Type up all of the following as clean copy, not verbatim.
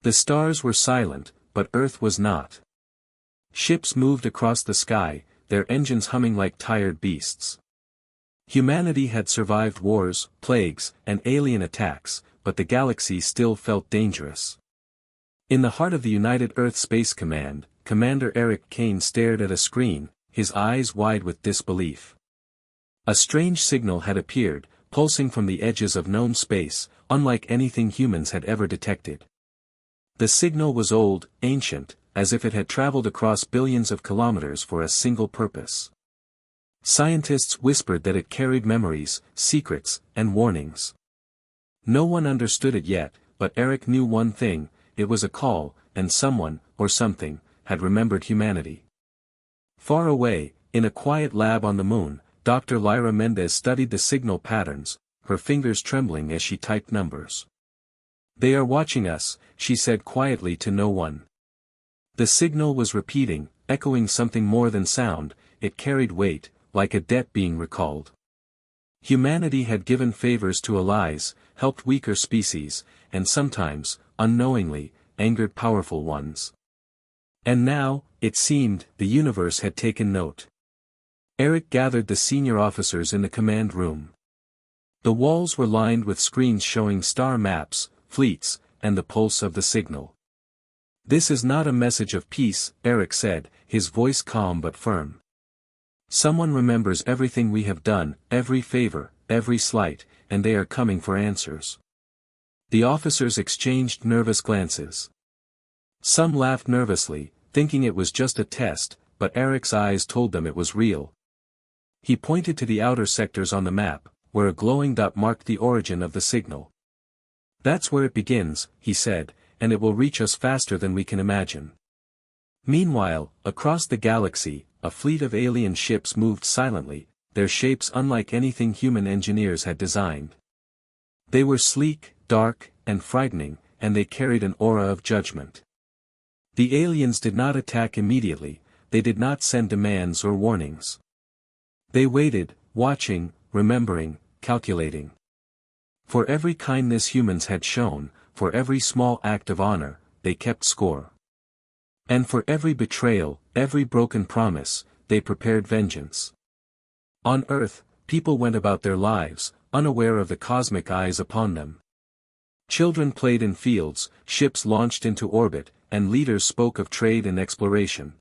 The stars were silent, but Earth was not. Ships moved across the sky, their engines humming like tired beasts. Humanity had survived wars, plagues, and alien attacks, but the galaxy still felt dangerous. In the heart of the United Earth Space Command, Commander Eric Kane stared at a screen, his eyes wide with disbelief. A strange signal had appeared, pulsing from the edges of known space, unlike anything humans had ever detected. The signal was old, ancient, as if it had traveled across billions of kilometers for a single purpose. Scientists whispered that it carried memories, secrets, and warnings. No one understood it yet, but Eric knew one thing: it was a call, and someone, or something, had remembered humanity. Far away, in a quiet lab on the moon, Dr. Lyra Mendez studied the signal patterns, her fingers trembling as she typed numbers. "They are watching us," she said quietly to no one. The signal was repeating, echoing something more than sound. It carried weight, like a debt being recalled. Humanity had given favors to allies, helped weaker species, and sometimes, unknowingly, angered powerful ones. And now, it seemed, the universe had taken note. Eric gathered the senior officers in the command room. The walls were lined with screens showing star maps, fleets, and the pulse of the signal. "This is not a message of peace," Eric said, his voice calm but firm. "Someone remembers everything we have done, every favor, every slight, and they are coming for answers." The officers exchanged nervous glances. Some laughed nervously, thinking it was just a test, but Eric's eyes told them it was real. He pointed to the outer sectors on the map, where a glowing dot marked the origin of the signal. "That's where it begins," he said, "and it will reach us faster than we can imagine." Meanwhile, across the galaxy, a fleet of alien ships moved silently, their shapes unlike anything human engineers had designed. They were sleek, dark, and frightening, and they carried an aura of judgment. The aliens did not attack immediately, they did not send demands or warnings. They waited, watching, remembering, calculating. For every kindness humans had shown, for every small act of honor, they kept score. And for every betrayal, every broken promise, they prepared vengeance. On Earth, people went about their lives, unaware of the cosmic eyes upon them. Children played in fields, ships launched into orbit, and leaders spoke of trade and exploration.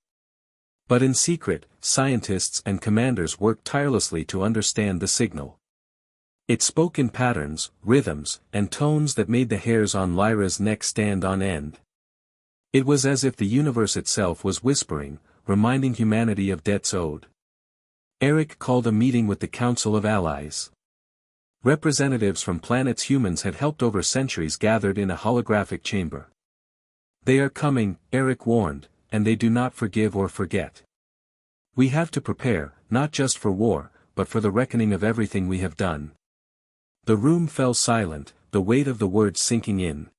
But in secret, scientists and commanders worked tirelessly to understand the signal. It spoke in patterns, rhythms, and tones that made the hairs on Lyra's neck stand on end. It was as if the universe itself was whispering, reminding humanity of debts owed. Eric called a meeting with the Council of Allies. Representatives from planets humans had helped over centuries gathered in a holographic chamber. "They are coming," Eric warned, "and they do not forgive or forget. We have to prepare, not just for war, but for the reckoning of everything we have done." The room fell silent, the weight of the words sinking in.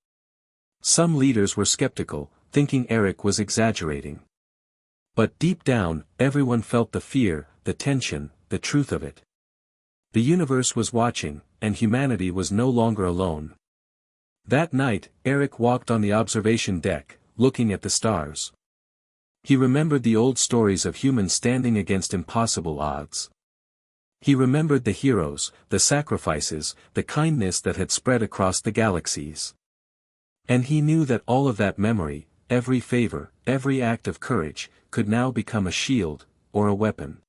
Some leaders were skeptical, thinking Eric was exaggerating. But deep down, everyone felt the fear, the tension, the truth of it. The universe was watching, and humanity was no longer alone. That night, Eric walked on the observation deck, looking at the stars. He remembered the old stories of humans standing against impossible odds. He remembered the heroes, the sacrifices, the kindness that had spread across the galaxies. And he knew that all of that memory, every favor, every act of courage, could now become a shield, or a weapon.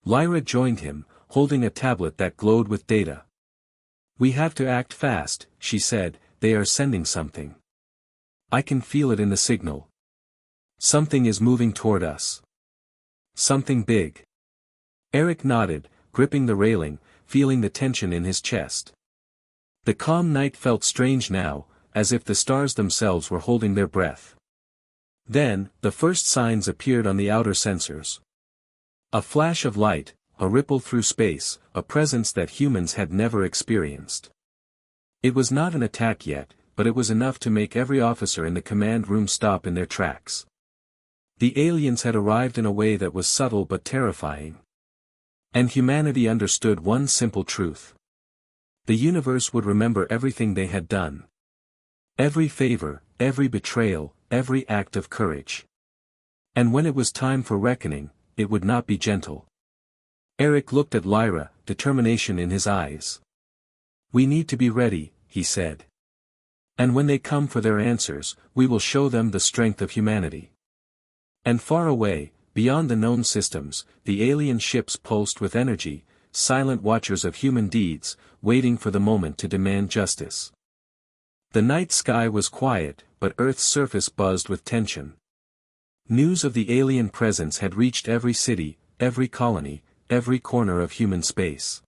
Lyra joined him, holding a tablet that glowed with data. "We have to act fast," she said, "they are sending something. I can feel it in the signal. Something is moving toward us. Something big." Eric nodded, gripping the railing, feeling the tension in his chest. The calm night felt strange now, as if the stars themselves were holding their breath. Then, the first signs appeared on the outer sensors. A flash of light, a ripple through space, a presence that humans had never experienced. It was not an attack yet, but it was enough to make every officer in the command room stop in their tracks. The aliens had arrived in a way that was subtle but terrifying. And humanity understood one simple truth. The universe would remember everything they had done. Every favor, every betrayal, every act of courage. And when it was time for reckoning, it would not be gentle. Eric looked at Lyra, determination in his eyes. "We need to be ready," he said. "And when they come for their answers, we will show them the strength of humanity." And far away, beyond the known systems, the alien ships pulsed with energy, silent watchers of human deeds, waiting for the moment to demand justice. The night sky was quiet, but Earth's surface buzzed with tension. News of the alien presence had reached every city, every colony, every corner of human space.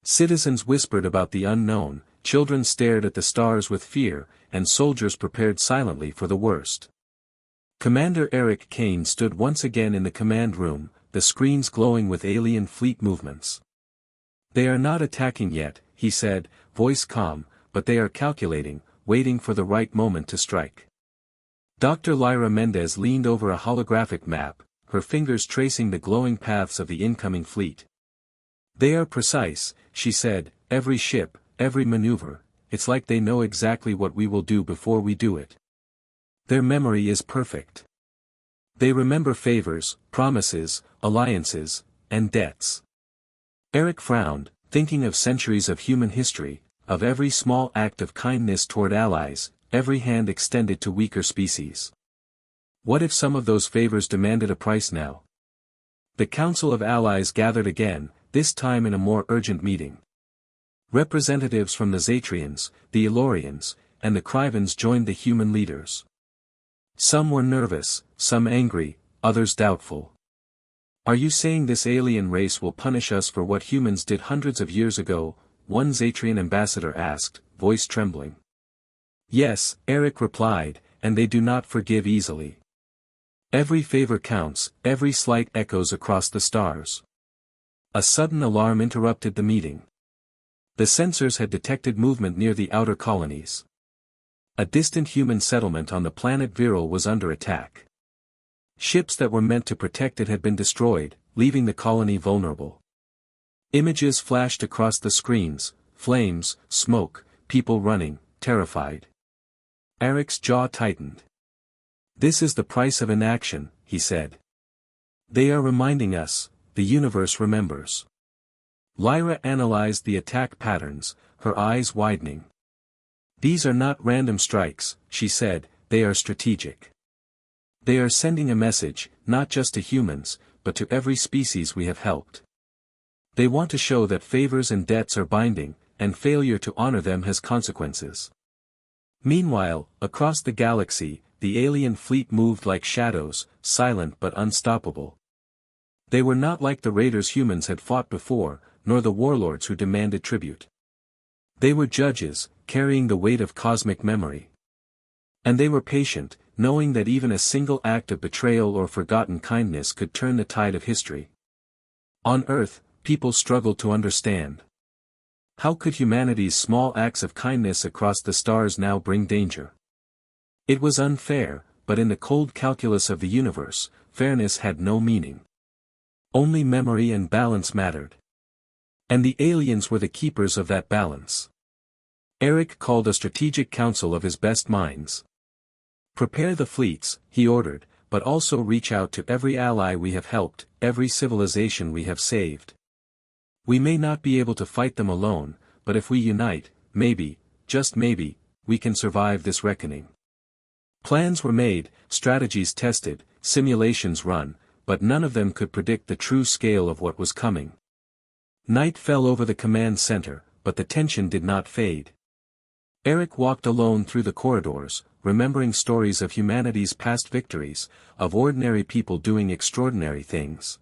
Citizens whispered about the unknown, children stared at the stars with fear, and soldiers prepared silently for the worst. Commander Eric Kane stood once again in the command room, the screens glowing with alien fleet movements. "They are not attacking yet," he said, voice calm, "but they are calculating, waiting for the right moment to strike." Dr. Lyra Mendez leaned over a holographic map, her fingers tracing the glowing paths of the incoming fleet. "They are precise," she said, "every ship, every maneuver, it's like they know exactly what we will do before we do it. Their memory is perfect. They remember favors, promises, alliances, and debts." Eric frowned, thinking of centuries of human history, of every small act of kindness toward allies, every hand extended to weaker species. What if some of those favors demanded a price now? The Council of Allies gathered again, this time in a more urgent meeting. Representatives from the Zatrians, the Elorians, and the Krivans joined the human leaders. Some were nervous, some angry, others doubtful. "Are you saying this alien race will punish us for what humans did hundreds of years ago?" one Zatrian ambassador asked, voice trembling. "Yes," Eric replied, "and they do not forgive easily. Every favor counts, every slight echoes across the stars." A sudden alarm interrupted the meeting. The sensors had detected movement near the outer colonies. A distant human settlement on the planet Viral was under attack. Ships that were meant to protect it had been destroyed, leaving the colony vulnerable. Images flashed across the screens, flames, smoke, people running, terrified. Eric's jaw tightened. "This is the price of inaction," he said. "They are reminding us, the universe remembers." Lyra analyzed the attack patterns, her eyes widening. "These are not random strikes," she said, "they are strategic. They are sending a message, not just to humans, but to every species we have helped. They want to show that favors and debts are binding, and failure to honor them has consequences." Meanwhile, across the galaxy, the alien fleet moved like shadows, silent but unstoppable. They were not like the raiders humans had fought before, nor the warlords who demanded tribute. They were judges, carrying the weight of cosmic memory. And they were patient, knowing that even a single act of betrayal or forgotten kindness could turn the tide of history. On Earth, people struggled to understand. How could humanity's small acts of kindness across the stars now bring danger? It was unfair, but in the cold calculus of the universe, fairness had no meaning. Only memory and balance mattered. And the aliens were the keepers of that balance. Eric called a strategic council of his best minds. "Prepare the fleets," he ordered, "but also reach out to every ally we have helped, every civilization we have saved. We may not be able to fight them alone, but if we unite, maybe, just maybe, we can survive this reckoning." Plans were made, strategies tested, simulations run, but none of them could predict the true scale of what was coming. Night fell over the command center, but the tension did not fade. Eric walked alone through the corridors, remembering stories of humanity's past victories, of ordinary people doing extraordinary things.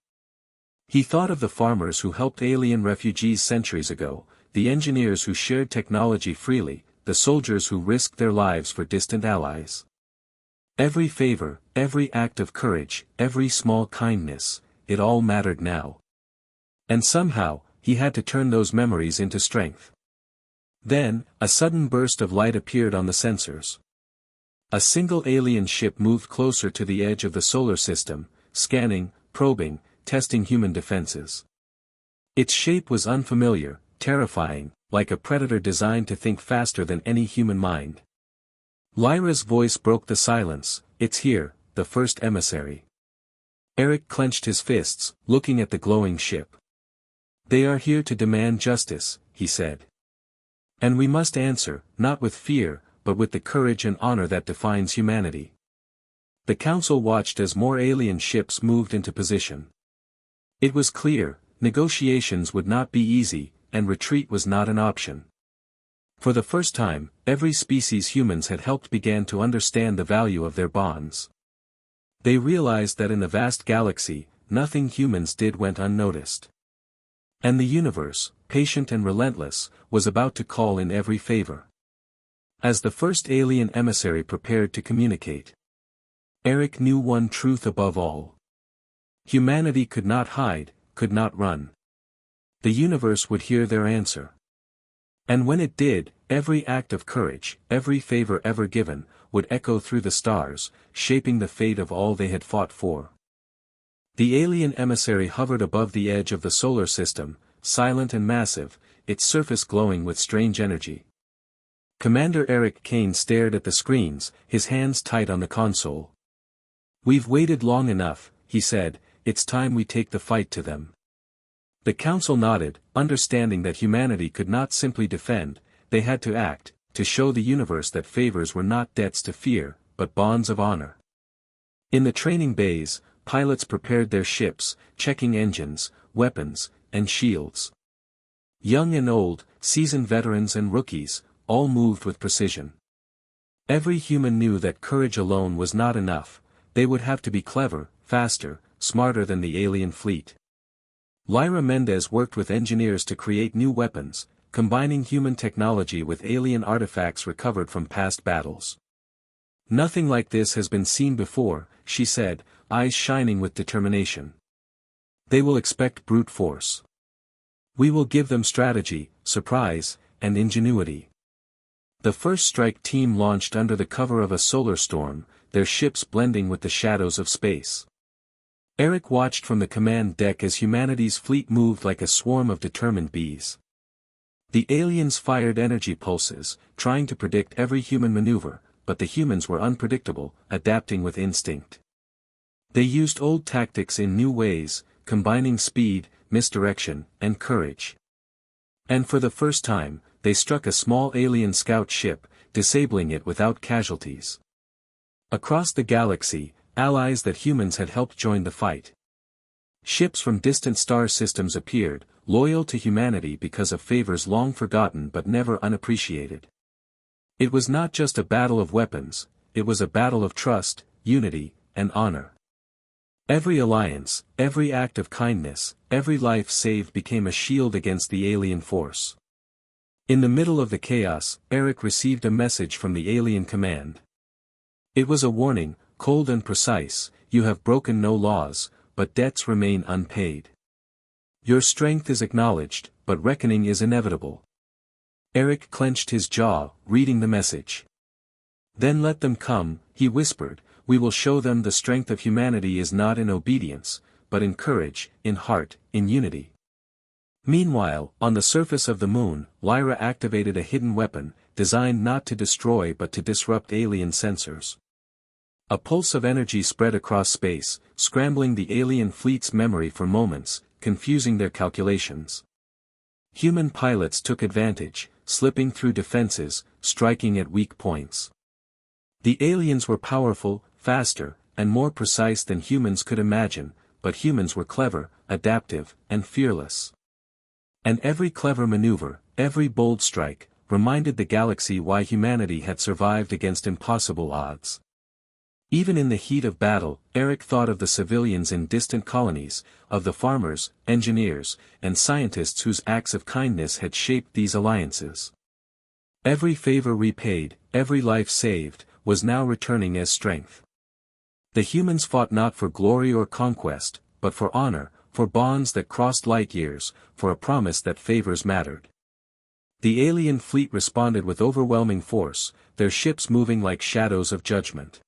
He thought of the farmers who helped alien refugees centuries ago, the engineers who shared technology freely, the soldiers who risked their lives for distant allies. Every favor, every act of courage, every small kindness, it all mattered now. And somehow, he had to turn those memories into strength. Then, a sudden burst of light appeared on the sensors. A single alien ship moved closer to the edge of the solar system, scanning, probing, testing human defenses. Its shape was unfamiliar, terrifying, like a predator designed to think faster than any human mind. Lyra's voice broke the silence. It's here, the first emissary. Eric clenched his fists, looking at the glowing ship. They are here to demand justice, he said. And we must answer, not with fear, but with the courage and honor that defines humanity. The council watched as more alien ships moved into position. It was clear, negotiations would not be easy, and retreat was not an option. For the first time, every species humans had helped began to understand the value of their bonds. They realized that in the vast galaxy, nothing humans did went unnoticed. And the universe, patient and relentless, was about to call in every favor. As the first alien emissary prepared to communicate, Eric knew one truth above all. Humanity could not hide, could not run. The universe would hear their answer. And when it did, every act of courage, every favor ever given, would echo through the stars, shaping the fate of all they had fought for. The alien emissary hovered above the edge of the solar system, silent and massive, its surface glowing with strange energy. Commander Eric Kane stared at the screens, his hands tight on the console. "We've waited long enough," he said, "it's time we take the fight to them." The council nodded, understanding that humanity could not simply defend, they had to act, to show the universe that favors were not debts to fear, but bonds of honor. In the training bays, pilots prepared their ships, checking engines, weapons, and shields. Young and old, seasoned veterans and rookies, all moved with precision. Every human knew that courage alone was not enough, they would have to be clever, faster, smarter than the alien fleet. Lyra Mendez worked with engineers to create new weapons, combining human technology with alien artifacts recovered from past battles. "Nothing like this has been seen before," she said, eyes shining with determination. "They will expect brute force. We will give them strategy, surprise, and ingenuity." The first strike team launched under the cover of a solar storm, their ships blending with the shadows of space. Eric watched from the command deck as humanity's fleet moved like a swarm of determined bees. The aliens fired energy pulses, trying to predict every human maneuver, but the humans were unpredictable, adapting with instinct. They used old tactics in new ways, combining speed, misdirection, and courage. And for the first time, they struck a small alien scout ship, disabling it without casualties. Across the galaxy, allies that humans had helped joined the fight. Ships from distant star systems appeared, loyal to humanity because of favors long forgotten but never unappreciated. It was not just a battle of weapons, it was a battle of trust, unity, and honor. Every alliance, every act of kindness, every life saved became a shield against the alien force. In the middle of the chaos, Eric received a message from the alien command. It was a warning, cold and precise: "You have broken no laws, but debts remain unpaid. Your strength is acknowledged, but reckoning is inevitable." Eric clenched his jaw, reading the message. "Then let them come," he whispered, "we will show them the strength of humanity is not in obedience, but in courage, in heart, in unity." Meanwhile, on the surface of the moon, Lyra activated a hidden weapon, designed not to destroy but to disrupt alien sensors. A pulse of energy spread across space, scrambling the alien fleet's memory for moments, confusing their calculations. Human pilots took advantage, slipping through defenses, striking at weak points. The aliens were powerful, faster, and more precise than humans could imagine, but humans were clever, adaptive, and fearless. And every clever maneuver, every bold strike, reminded the galaxy why humanity had survived against impossible odds. Even in the heat of battle, Eric thought of the civilians in distant colonies, of the farmers, engineers, and scientists whose acts of kindness had shaped these alliances. Every favor repaid, every life saved, was now returning as strength. The humans fought not for glory or conquest, but for honor, for bonds that crossed light years, for a promise that favors mattered. The alien fleet responded with overwhelming force, their ships moving like shadows of judgment.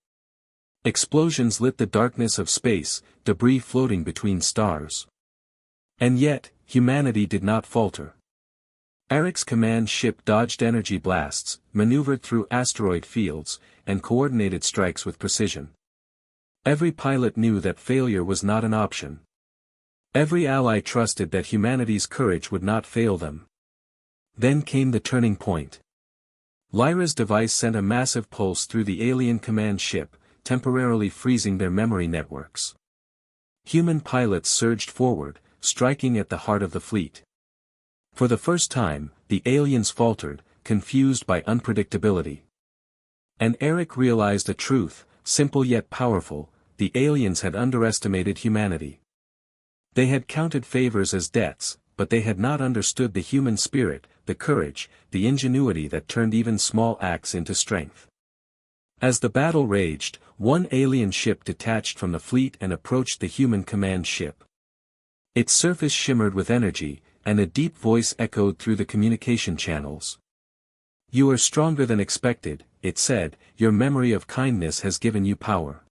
Explosions lit the darkness of space, debris floating between stars. And yet, humanity did not falter. Eric's command ship dodged energy blasts, maneuvered through asteroid fields, and coordinated strikes with precision. Every pilot knew that failure was not an option. Every ally trusted that humanity's courage would not fail them. Then came the turning point. Lyra's device sent a massive pulse through the alien command ship, temporarily freezing their memory networks. Human pilots surged forward, striking at the heart of the fleet. For the first time, the aliens faltered, confused by unpredictability. And Eric realized a truth, simple yet powerful: the aliens had underestimated humanity. They had counted favors as debts, but they had not understood the human spirit, the courage, the ingenuity that turned even small acts into strength. As the battle raged, one alien ship detached from the fleet and approached the human command ship. Its surface shimmered with energy, and a deep voice echoed through the communication channels. "You are stronger than expected," it said, "your memory of kindness has given you power.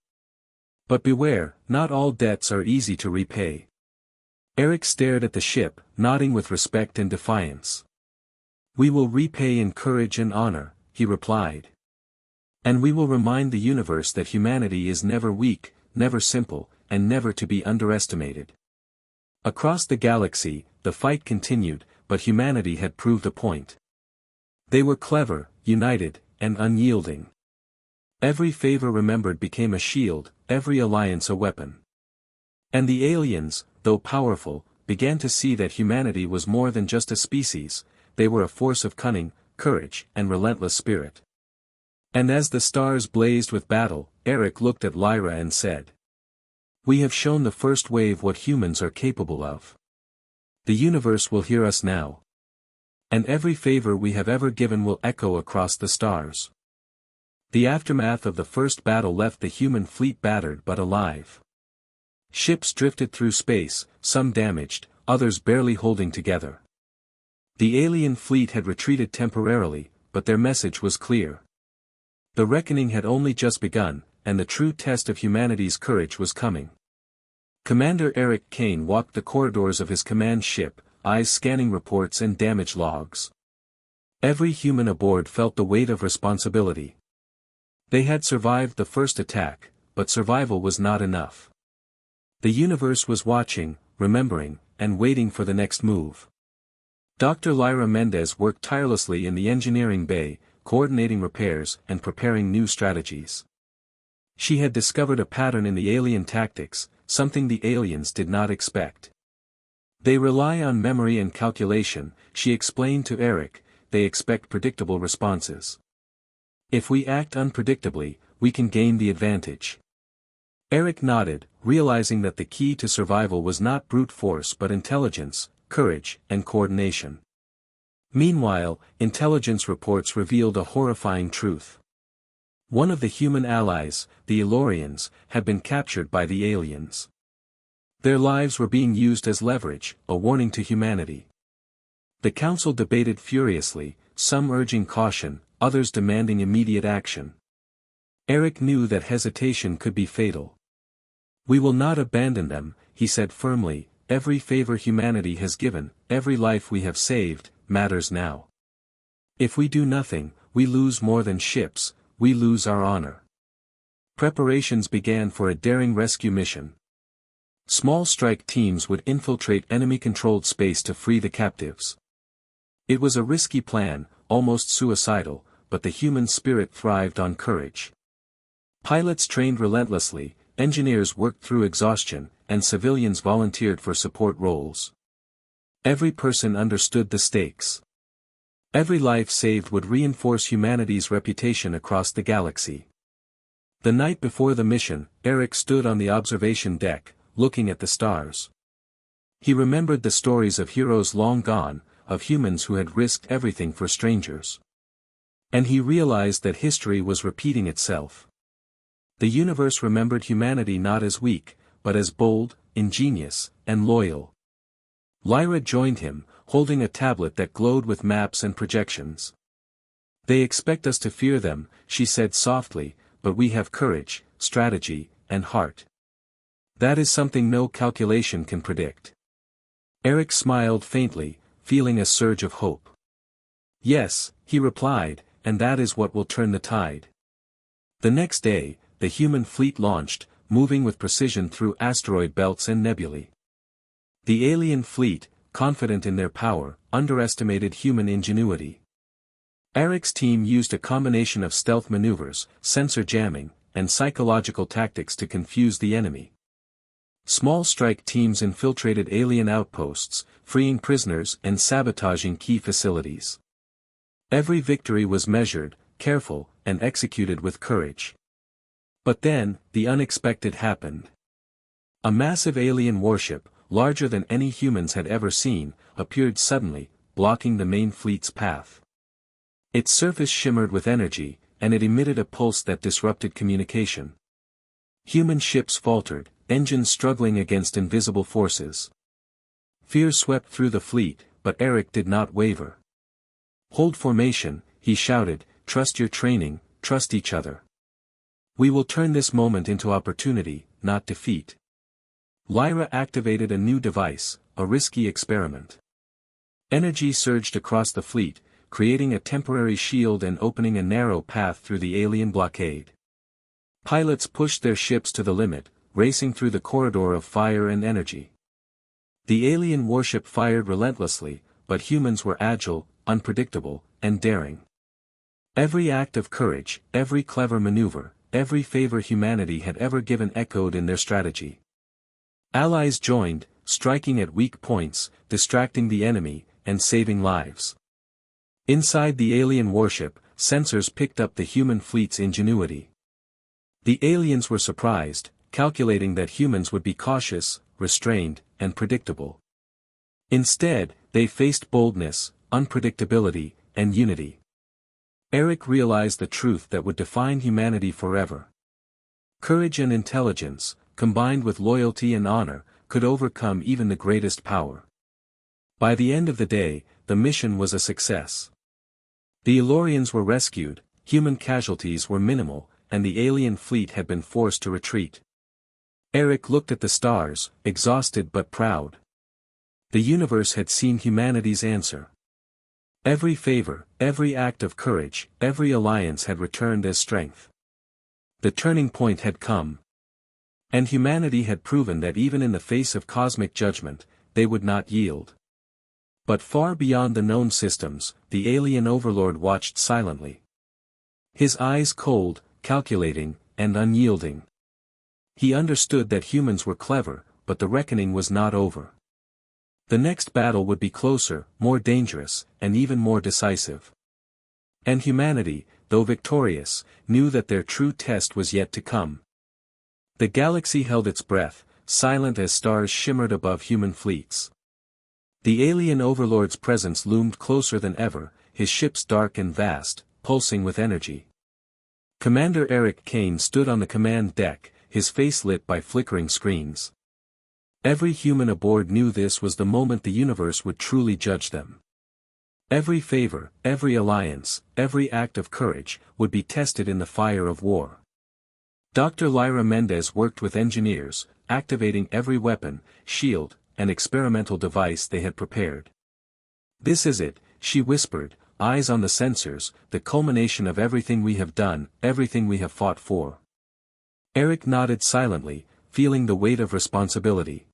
But beware, not all debts are easy to repay." Eric stared at the ship, nodding with respect and defiance. "We will repay in courage and honor," he replied. "And we will remind the universe that humanity is never weak, never simple, and never to be underestimated." Across the galaxy, the fight continued, but humanity had proved a point. They were clever, united, and unyielding. Every favor remembered became a shield, every alliance a weapon. And the aliens, though powerful, began to see that humanity was more than just a species; they were a force of cunning, courage, and relentless spirit. And as the stars blazed with battle, Eric looked at Lyra and said, "We have shown the first wave what humans are capable of. The universe will hear us now. And every favor we have ever given will echo across the stars." The aftermath of the first battle left the human fleet battered but alive. Ships drifted through space, some damaged, others barely holding together. The alien fleet had retreated temporarily, but their message was clear. The reckoning had only just begun, and the true test of humanity's courage was coming. Commander Eric Kane walked the corridors of his command ship, eyes scanning reports and damage logs. Every human aboard felt the weight of responsibility. They had survived the first attack, but survival was not enough. The universe was watching, remembering, and waiting for the next move. Dr. Lyra Mendez worked tirelessly in the engineering bay, coordinating repairs and preparing new strategies. She had discovered a pattern in the alien tactics, something the aliens did not expect. "They rely on memory and calculation," she explained to Eric. "They expect predictable responses. If we act unpredictably, we can gain the advantage." Eric nodded, realizing that the key to survival was not brute force but intelligence, courage, and coordination. Meanwhile, intelligence reports revealed a horrifying truth. One of the human allies, the Elorians, had been captured by the aliens. Their lives were being used as leverage, a warning to humanity. The council debated furiously, some urging caution, others demanding immediate action. Eric knew that hesitation could be fatal. "We will not abandon them," he said firmly. "Every favor humanity has given, every life we have saved, matters now. If we do nothing, we lose more than ships, we lose our honor." Preparations began for a daring rescue mission. Small strike teams would infiltrate enemy-controlled space to free the captives. It was a risky plan, almost suicidal, but the human spirit thrived on courage. Pilots trained relentlessly, engineers worked through exhaustion, and civilians volunteered for support roles. Every person understood the stakes. Every life saved would reinforce humanity's reputation across the galaxy. The night before the mission, Eric stood on the observation deck, looking at the stars. He remembered the stories of heroes long gone, of humans who had risked everything for strangers. And he realized that history was repeating itself. The universe remembered humanity not as weak, but as bold, ingenious, and loyal. Lyra joined him, holding a tablet that glowed with maps and projections. "They expect us to fear them," she said softly, "but we have courage, strategy, and heart. That is something no calculation can predict." Eric smiled faintly, feeling a surge of hope. "Yes," he replied, "and that is what will turn the tide." The next day, the human fleet launched, moving with precision through asteroid belts and nebulae. The alien fleet, confident in their power, underestimated human ingenuity. Eric's team used a combination of stealth maneuvers, sensor jamming, and psychological tactics to confuse the enemy. Small strike teams infiltrated alien outposts, freeing prisoners and sabotaging key facilities. Every victory was measured, careful, and executed with courage. But then, the unexpected happened. A massive alien warship, larger than any humans had ever seen, appeared suddenly, blocking the main fleet's path. Its surface shimmered with energy, and it emitted a pulse that disrupted communication. Human ships faltered, engines struggling against invisible forces. Fear swept through the fleet, but Eric did not waver. "Hold formation," he shouted, "trust your training, trust each other. We will turn this moment into opportunity, not defeat." Lyra activated a new device, a risky experiment. Energy surged across the fleet, creating a temporary shield and opening a narrow path through the alien blockade. Pilots pushed their ships to the limit, racing through the corridor of fire and energy. The alien warship fired relentlessly, but humans were agile, unpredictable, and daring. Every act of courage, every clever maneuver, every favor humanity had ever given echoed in their strategy. Allies joined, striking at weak points, distracting the enemy, and saving lives. Inside the alien warship, sensors picked up the human fleet's ingenuity. The aliens were surprised, calculating that humans would be cautious, restrained, and predictable. Instead, they faced boldness, unpredictability, and unity. Eric realized the truth that would define humanity forever. Courage and intelligence, combined with loyalty and honor, could overcome even the greatest power. By the end of the day, the mission was a success. The Elorians were rescued, human casualties were minimal, and the alien fleet had been forced to retreat. Eric looked at the stars, exhausted but proud. The universe had seen humanity's answer. Every favor, every act of courage, every alliance had returned as strength. The turning point had come. And humanity had proven that even in the face of cosmic judgment, they would not yield. But far beyond the known systems, the alien overlord watched silently. His eyes cold, calculating, and unyielding. He understood that humans were clever, but the reckoning was not over. The next battle would be closer, more dangerous, and even more decisive. And humanity, though victorious, knew that their true test was yet to come. The galaxy held its breath, silent as stars shimmered above human fleets. The alien overlord's presence loomed closer than ever, his ships dark and vast, pulsing with energy. Commander Eric Kane stood on the command deck, his face lit by flickering screens. Every human aboard knew this was the moment the universe would truly judge them. Every favor, every alliance, every act of courage, would be tested in the fire of war. Dr. Lyra Mendez worked with engineers, activating every weapon, shield, and experimental device they had prepared. "This is it," she whispered, eyes on the sensors, "the culmination of everything we have done, everything we have fought for." Eric nodded silently, feeling the weight of responsibility.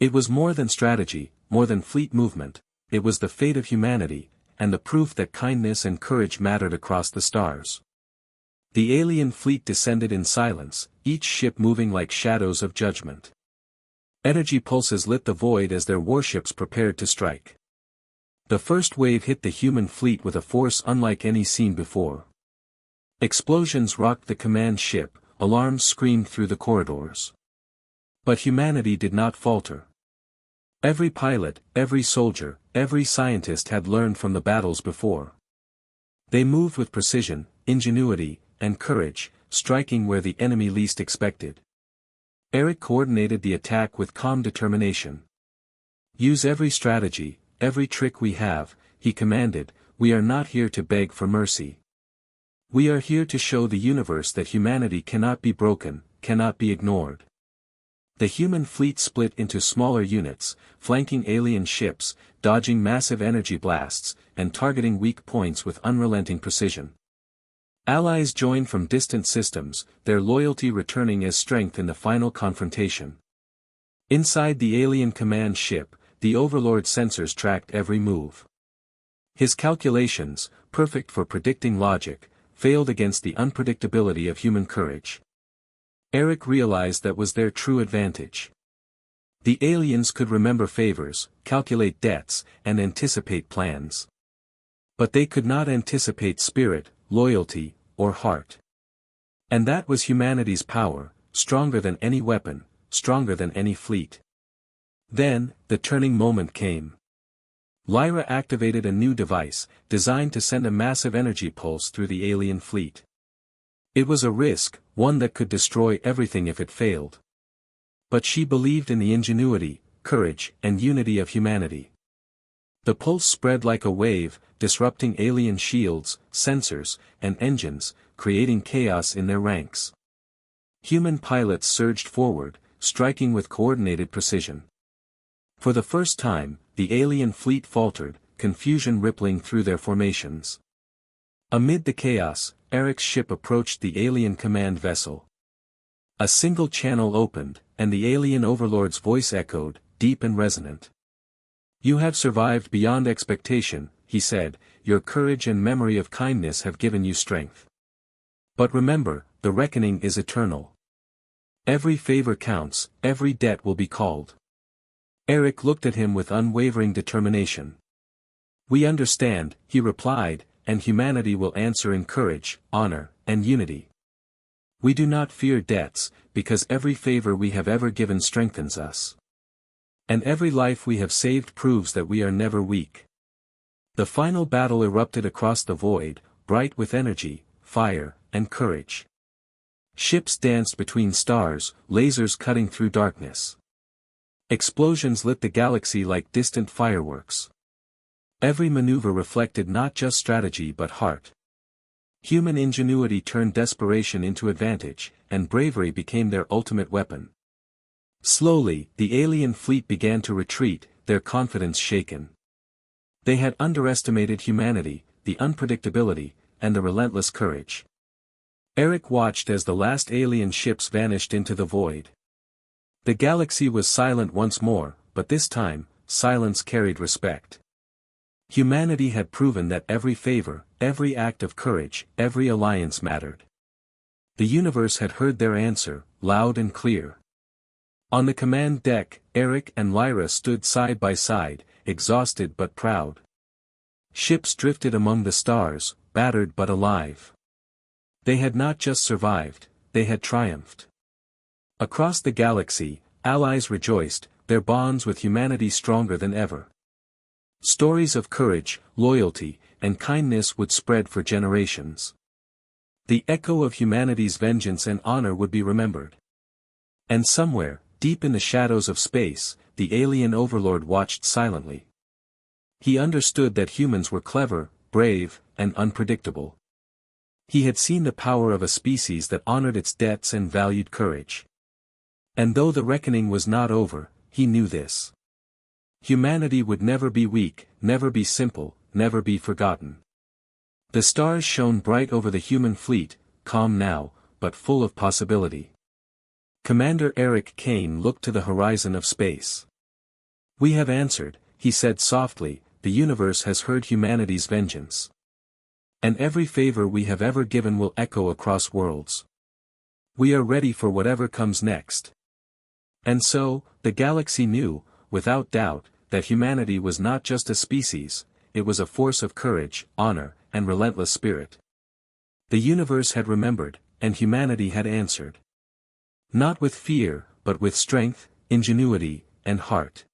It was more than strategy, more than fleet movement, it was the fate of humanity, and the proof that kindness and courage mattered across the stars. The alien fleet descended in silence, each ship moving like shadows of judgment. Energy pulses lit the void as their warships prepared to strike. The first wave hit the human fleet with a force unlike any seen before. Explosions rocked the command ship, alarms screamed through the corridors. But humanity did not falter. Every pilot, every soldier, every scientist had learned from the battles before. They moved with precision, ingenuity, and courage, striking where the enemy least expected. Eric coordinated the attack with calm determination. "Use every strategy, every trick we have," he commanded. "We are not here to beg for mercy. We are here to show the universe that humanity cannot be broken, cannot be ignored." The human fleet split into smaller units, flanking alien ships, dodging massive energy blasts, and targeting weak points with unrelenting precision. Allies joined from distant systems, their loyalty returning as strength in the final confrontation. Inside the alien command ship, the Overlord's sensors tracked every move. His calculations, perfect for predicting logic, failed against the unpredictability of human courage. Eric realized that was their true advantage. The aliens could remember favors, calculate debts, and anticipate plans. But they could not anticipate spirit, loyalty, or heart. And that was humanity's power, stronger than any weapon, stronger than any fleet. Then, the turning moment came. Lyra activated a new device, designed to send a massive energy pulse through the alien fleet. It was a risk, one that could destroy everything if it failed. But she believed in the ingenuity, courage, and unity of humanity. The pulse spread like a wave, disrupting alien shields, sensors, and engines, creating chaos in their ranks. Human pilots surged forward, striking with coordinated precision. For the first time, the alien fleet faltered, confusion rippling through their formations. Amid the chaos, Eric's ship approached the alien command vessel. A single channel opened, and the alien overlord's voice echoed, deep and resonant. "You have survived beyond expectation," he said, "your courage and memory of kindness have given you strength. But remember, the reckoning is eternal. Every favor counts, every debt will be called." Eric looked at him with unwavering determination. "We understand," he replied, "and humanity will answer in courage, honor, and unity. We do not fear debts, because every favor we have ever given strengthens us. And every life we have saved proves that we are never weak." The final battle erupted across the void, bright with energy, fire, and courage. Ships danced between stars, lasers cutting through darkness. Explosions lit the galaxy like distant fireworks. Every maneuver reflected not just strategy but heart. Human ingenuity turned desperation into advantage, and bravery became their ultimate weapon. Slowly, the alien fleet began to retreat, their confidence shaken. They had underestimated humanity, the unpredictability, and the relentless courage. Eric watched as the last alien ships vanished into the void. The galaxy was silent once more, but this time, silence carried respect. Humanity had proven that every favor, every act of courage, every alliance mattered. The universe had heard their answer, loud and clear. On the command deck, Eric and Lyra stood side by side, exhausted but proud. Ships drifted among the stars, battered but alive. They had not just survived, they had triumphed. Across the galaxy, allies rejoiced, their bonds with humanity stronger than ever. Stories of courage, loyalty, and kindness would spread for generations. The echo of humanity's vengeance and honor would be remembered. And somewhere, deep in the shadows of space, the alien overlord watched silently. He understood that humans were clever, brave, and unpredictable. He had seen the power of a species that honored its debts and valued courage. And though the reckoning was not over, he knew this. Humanity would never be weak, never be simple, never be forgotten. The stars shone bright over the human fleet, calm now, but full of possibility. Commander Eric Kane looked to the horizon of space. "We have answered," he said softly, "the universe has heard humanity's vengeance. And every favor we have ever given will echo across worlds. We are ready for whatever comes next." And so, the galaxy knew, without doubt, that humanity was not just a species, it was a force of courage, honor, and relentless spirit. The universe had remembered, and humanity had answered. Not with fear, but with strength, ingenuity, and heart.